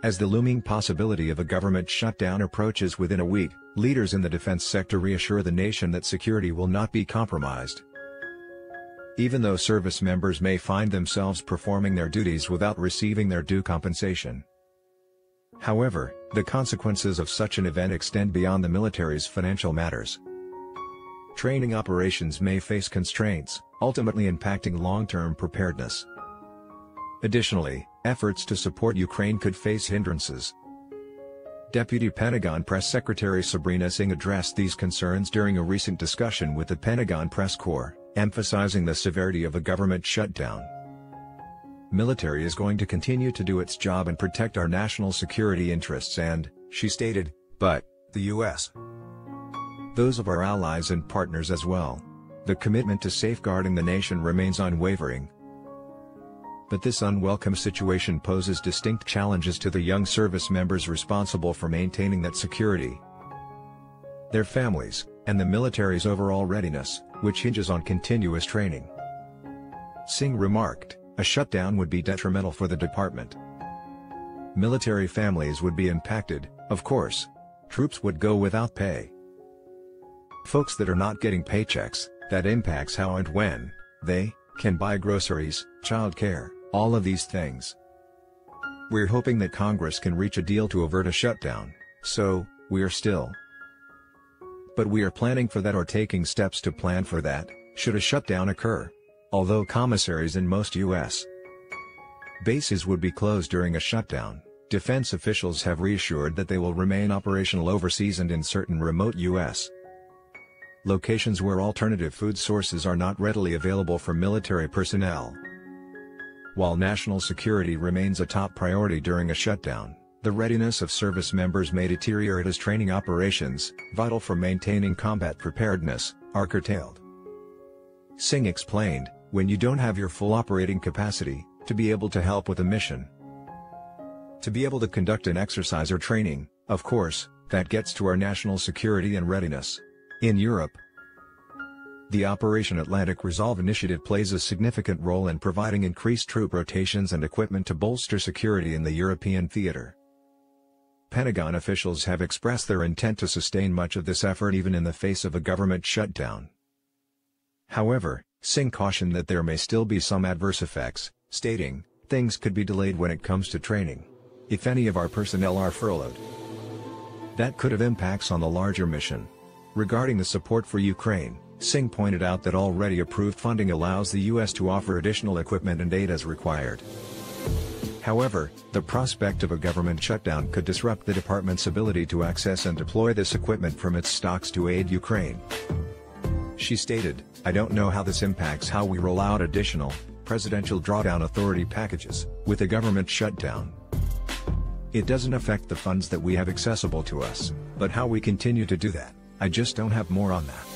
As the looming possibility of a government shutdown approaches within a week, leaders in the defense sector reassure the nation that security will not be compromised. Even though service members may find themselves performing their duties without receiving their due compensation. However, the consequences of such an event extend beyond the military's financial matters. Training operations may face constraints, ultimately impacting long-term preparedness. Additionally, efforts to support Ukraine could face hindrances. Deputy Pentagon Press Secretary Sabrina Singh addressed these concerns during a recent discussion with the Pentagon Press Corps, emphasizing the severity of a government shutdown. Military is going to continue to do its job and protect our national security interests and, she stated, but, the U.S. those of our allies and partners as well. The commitment to safeguarding the nation remains unwavering. But this unwelcome situation poses distinct challenges to the young service members responsible for maintaining that security, their families, and the military's overall readiness, which hinges on continuous training. Singh remarked, a shutdown would be detrimental for the department. Military families would be impacted, of course. Troops would go without pay. Folks that are not getting paychecks, that impacts how and when they can buy groceries, childcare, all of these things. We're hoping that Congress can reach a deal to avert a shutdown, so, we are still. But we are planning for that or taking steps to plan for that, should a shutdown occur. Although commissaries in most U.S. bases would be closed during a shutdown, defense officials have reassured that they will remain operational overseas and in certain remote U.S. locations where alternative food sources are not readily available for military personnel. While national security remains a top priority during a shutdown, the readiness of service members may deteriorate as training operations, vital for maintaining combat preparedness, are curtailed. Singh explained, when you don't have your full operating capacity, to be able to help with a mission, to be able to conduct an exercise or training, of course, that gets to our national security and readiness. In Europe, the Operation Atlantic Resolve initiative plays a significant role in providing increased troop rotations and equipment to bolster security in the European theater. Pentagon officials have expressed their intent to sustain much of this effort even in the face of a government shutdown. However, Singh cautioned that there may still be some adverse effects, stating, things could be delayed when it comes to training. If any of our personnel are furloughed, that could have impacts on the larger mission. Regarding the support for Ukraine, Singh pointed out that already approved funding allows the U.S. to offer additional equipment and aid as required. However, the prospect of a government shutdown could disrupt the department's ability to access and deploy this equipment from its stocks to aid Ukraine. She stated, I don't know how this impacts how we roll out additional, presidential drawdown authority packages, with a government shutdown. It doesn't affect the funds that we have accessible to us, but how we continue to do that, I just don't have more on that.